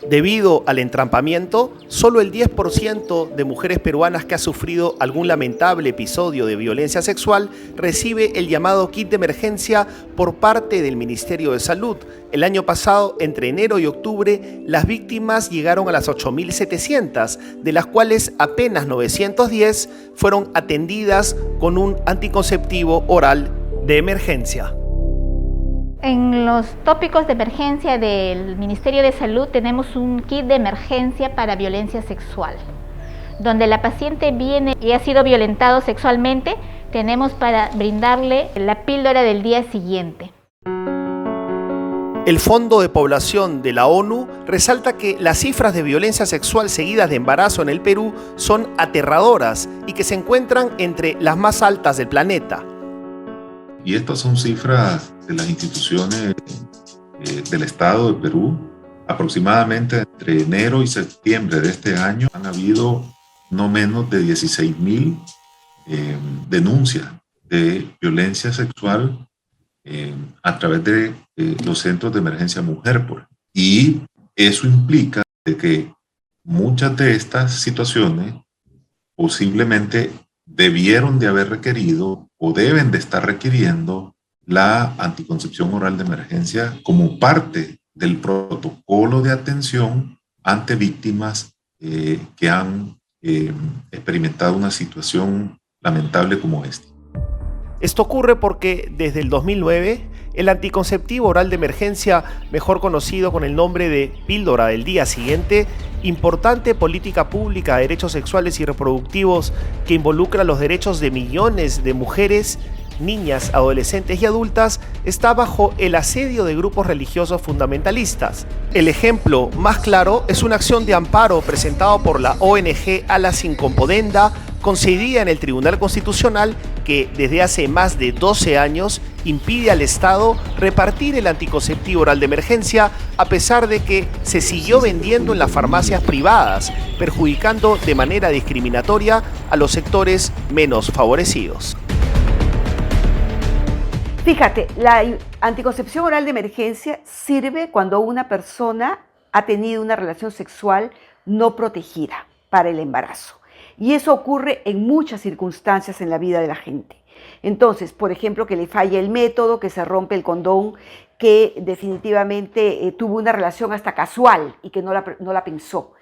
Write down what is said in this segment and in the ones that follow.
Debido al entrampamiento, solo el 10% de mujeres peruanas que ha sufrido algún lamentable episodio de violencia sexual recibe el llamado kit de emergencia por parte del Ministerio de Salud. El año pasado, entre enero y octubre, las víctimas llegaron a las 8.700, de las cuales apenas 910 fueron atendidas con un anticonceptivo oral de emergencia. En los tópicos de emergencia del Ministerio de Salud tenemos un kit de emergencia para violencia sexual. Donde la paciente viene y ha sido violentado sexualmente, tenemos para brindarle la píldora del día siguiente. El Fondo de Población de la ONU resalta que las cifras de violencia sexual seguidas de embarazo en el Perú son aterradoras y que se encuentran entre las más altas del planeta. Y estas son cifras de las instituciones del Estado de Perú. Aproximadamente entre enero y septiembre de este año han habido no menos de 16.000 denuncias de violencia sexual a través de los centros de emergencia Mujer. Y eso implica de que muchas de estas situaciones posiblemente debieron de haber requerido o deben de estar requiriendo la anticoncepción oral de emergencia como parte del protocolo de atención ante víctimas que han experimentado una situación lamentable como esta. Esto ocurre porque desde el 2009, el anticonceptivo oral de emergencia, mejor conocido con el nombre de píldora del día siguiente, importante política pública de derechos sexuales y reproductivos que involucra los derechos de millones de mujeres, niñas, adolescentes y adultas, está bajo el asedio de grupos religiosos fundamentalistas. El ejemplo más claro es una acción de amparo presentado por la ONG Alas Incompodenda, concedida en el Tribunal Constitucional, que desde hace más de 12 años impide al Estado repartir el anticonceptivo oral de emergencia, a pesar de que se siguió vendiendo en las farmacias privadas, perjudicando de manera discriminatoria a los sectores menos favorecidos. Fíjate, la anticoncepción oral de emergencia sirve cuando una persona ha tenido una relación sexual no protegida para el embarazo. Y eso ocurre en muchas circunstancias en la vida de la gente. Entonces, por ejemplo, que le falla el método, que se rompe el condón, que definitivamente tuvo una relación hasta casual y que no la pensó.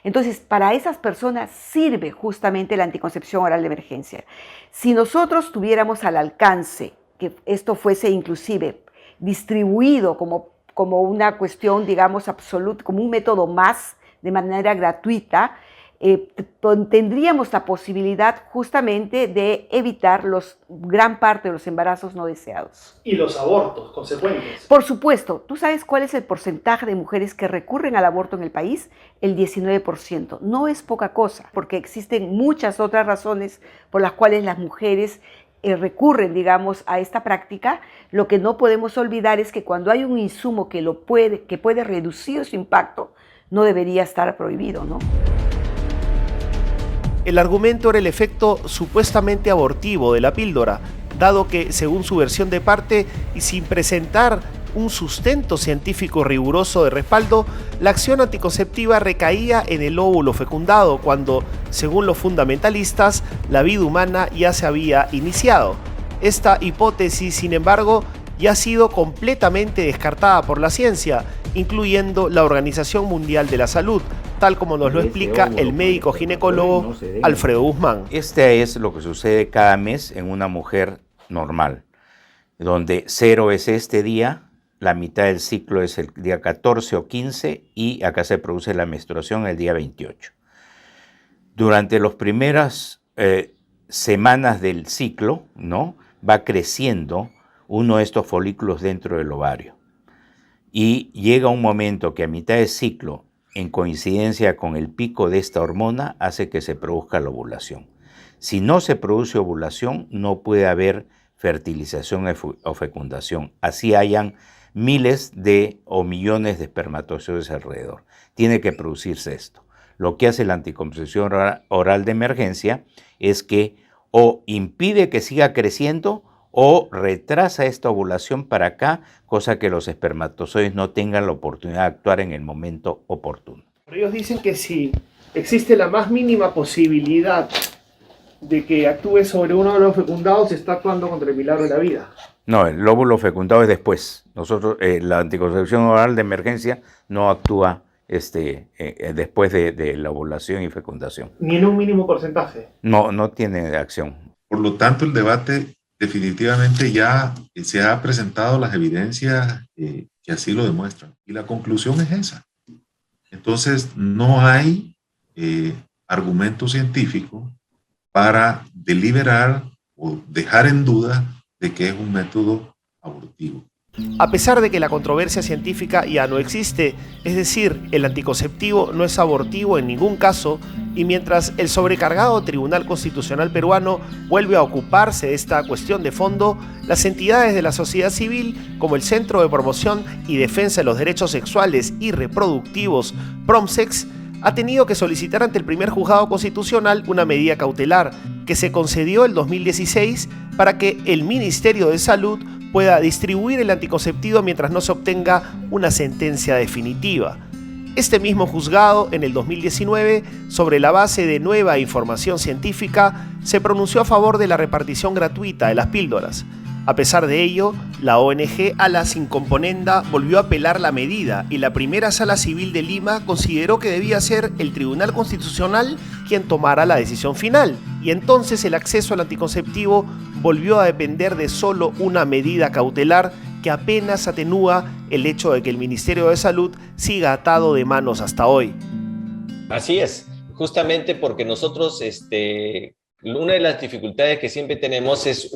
Entonces, para esas personas sirve justamente la anticoncepción oral de emergencia. Si nosotros tuviéramos al alcance que esto fuese inclusive distribuido como una cuestión, digamos, absoluta, como un método más de manera gratuita, tendríamos la posibilidad justamente de evitar gran parte de los embarazos no deseados. Y los abortos consecuentes. Por supuesto, ¿tú sabes cuál es el porcentaje de mujeres que recurren al aborto en el país? El 19%. No es poca cosa, porque existen muchas otras razones por las cuales las mujeres recurren, digamos, a esta práctica. Lo que no podemos olvidar es que cuando hay un insumo que puede reducir su impacto, no debería estar prohibido, ¿no? El argumento era el efecto supuestamente abortivo de la píldora, dado que, según su versión de parte y sin presentar un sustento científico riguroso de respaldo, la acción anticonceptiva recaía en el óvulo fecundado, cuando, según los fundamentalistas, la vida humana ya se había iniciado. Esta hipótesis, sin embargo, ya ha sido completamente descartada por la ciencia, incluyendo la Organización Mundial de la Salud, tal como nos lo explica el médico ginecólogo Alfredo Guzmán. Este es lo que sucede cada mes en una mujer normal, donde 0 es este día, la mitad del ciclo es el día 14 o 15 y acá se produce la menstruación el día 28. Durante las primeras semanas del ciclo, ¿no?, va creciendo uno de estos folículos dentro del ovario. Y llega un momento que a mitad de ciclo, en coincidencia con el pico de esta hormona, hace que se produzca la ovulación. Si no se produce ovulación, no puede haber fertilización o fecundación. Así hayan miles o millones de espermatozoides alrededor. Tiene que producirse esto. Lo que hace la anticoncepción oral de emergencia es que o impide que siga creciendo o retrasa esta ovulación para acá, cosa que los espermatozoides no tengan la oportunidad de actuar en el momento oportuno. Ellos dicen que si existe la más mínima posibilidad de que actúe sobre uno de los fecundados, se está actuando contra el milagro de la vida. No, el óvulo fecundado es después. Nosotros, la anticoncepción oral de emergencia no actúa después de la ovulación y fecundación. Ni en un mínimo porcentaje. No tiene acción. Por lo tanto, el debate definitivamente ya se ha presentado las evidencias que así lo demuestran. Y la conclusión es esa. Entonces, no hay argumento científico para deliberar o dejar en duda de que es un método abortivo. A pesar de que la controversia científica ya no existe, es decir, el anticonceptivo no es abortivo en ningún caso, y mientras el sobrecargado Tribunal Constitucional peruano vuelve a ocuparse de esta cuestión de fondo, las entidades de la sociedad civil, como el Centro de Promoción y Defensa de los Derechos Sexuales y Reproductivos, PROMSEX, ha tenido que solicitar ante el primer juzgado constitucional una medida cautelar que se concedió el 2016 para que el Ministerio de Salud pueda distribuir el anticonceptivo mientras no se obtenga una sentencia definitiva. Este mismo juzgado, en el 2019, sobre la base de nueva información científica, se pronunció a favor de la repartición gratuita de las píldoras. A pesar de ello, la ONG Ala Sin Componenda volvió a apelar la medida y la primera Sala Civil de Lima consideró que debía ser el Tribunal Constitucional quien tomara la decisión final, y entonces el acceso al anticonceptivo volvió a depender de solo una medida cautelar que apenas atenúa el hecho de que el Ministerio de Salud siga atado de manos hasta hoy. Así es, justamente porque nosotros una de las dificultades que siempre tenemos es,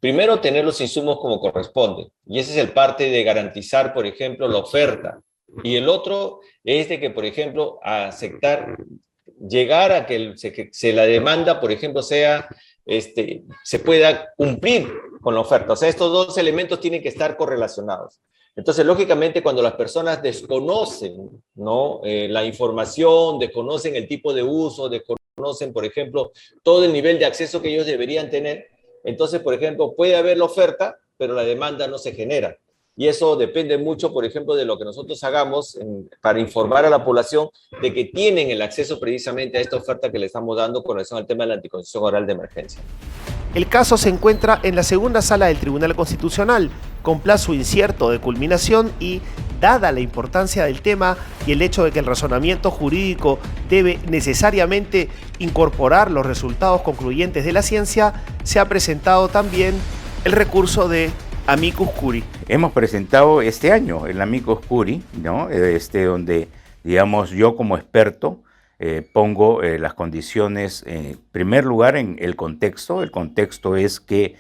primero tener los insumos como corresponde, y ese es el parte de garantizar, por ejemplo, la oferta, y el otro es de que, por ejemplo, llegar a que la demanda, por ejemplo, se pueda cumplir con la oferta. O sea, estos dos elementos tienen que estar correlacionados. Entonces, lógicamente, cuando las personas desconocen, ¿no?, la información, desconocen el tipo de uso, desconocen, por ejemplo, todo el nivel de acceso que ellos deberían tener, entonces, por ejemplo, puede haber la oferta, pero la demanda no se genera. Y eso depende mucho, por ejemplo, de lo que nosotros hagamos para informar a la población de que tienen el acceso precisamente a esta oferta que le estamos dando con relación al tema de la anticoncepción oral de emergencia. El caso se encuentra en la segunda sala del Tribunal Constitucional, con plazo incierto de culminación y, dada la importancia del tema y el hecho de que el razonamiento jurídico debe necesariamente incorporar los resultados concluyentes de la ciencia, se ha presentado también el recurso de Amicus Curiae. Hemos presentado este año el Amicus Curiae, ¿no? Donde, digamos, yo como experto pongo las condiciones, en primer lugar, en el contexto. El contexto es que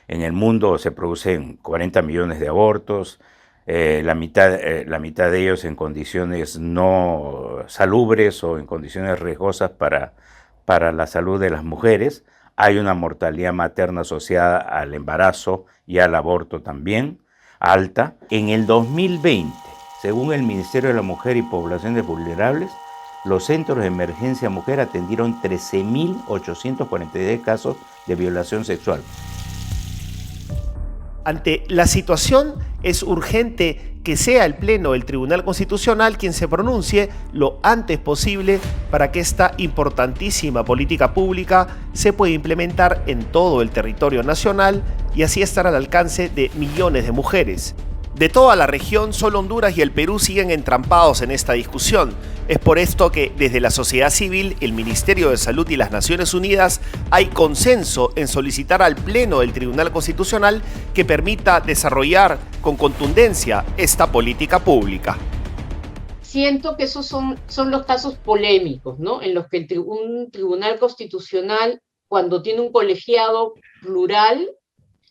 en el mundo se producen 40 millones de abortos, la mitad de ellos en condiciones no salubres o en condiciones riesgosas para la salud de las mujeres. Hay una mortalidad materna asociada al embarazo y al aborto también, alta. En el 2020, según el Ministerio de la Mujer y Poblaciones Vulnerables, los centros de emergencia mujer atendieron 13.843 casos de violación sexual. Ante la situación, es urgente que sea el Pleno del Tribunal Constitucional quien se pronuncie lo antes posible para que esta importantísima política pública se pueda implementar en todo el territorio nacional y así estar al alcance de millones de mujeres. De toda la región, solo Honduras y el Perú siguen entrampados en esta discusión. Es por esto que desde la sociedad civil, el Ministerio de Salud y las Naciones Unidas hay consenso en solicitar al Pleno del Tribunal Constitucional que permita desarrollar con contundencia esta política pública. Siento que esos son los casos polémicos, ¿no?, en los que un tribunal constitucional, cuando tiene un colegiado plural,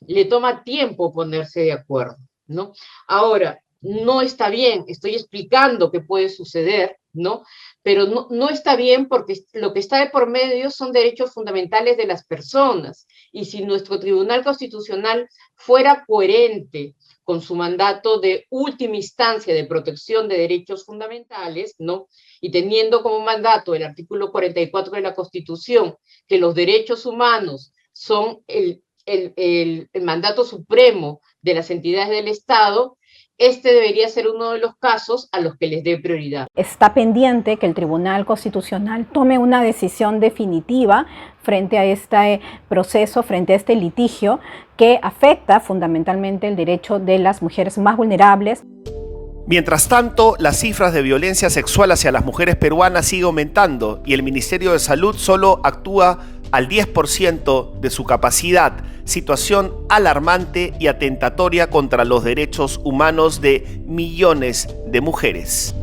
le toma tiempo ponerse de acuerdo, ¿no? Ahora, no está bien, estoy explicando qué puede suceder, ¿no? Pero no está bien porque lo que está de por medio son derechos fundamentales de las personas. Y si nuestro Tribunal Constitucional fuera coherente con su mandato de última instancia de protección de derechos fundamentales, ¿no?, y teniendo como mandato el artículo 44 de la Constitución, que los derechos humanos son el el mandato supremo de las entidades del Estado, este debería ser uno de los casos a los que les dé prioridad. Está pendiente que el Tribunal Constitucional tome una decisión definitiva frente a este proceso, frente a este litigio que afecta fundamentalmente el derecho de las mujeres más vulnerables. Mientras tanto, las cifras de violencia sexual hacia las mujeres peruanas siguen aumentando y el Ministerio de Salud solo actúa al 10% de su capacidad, situación alarmante y atentatoria contra los derechos humanos de millones de mujeres.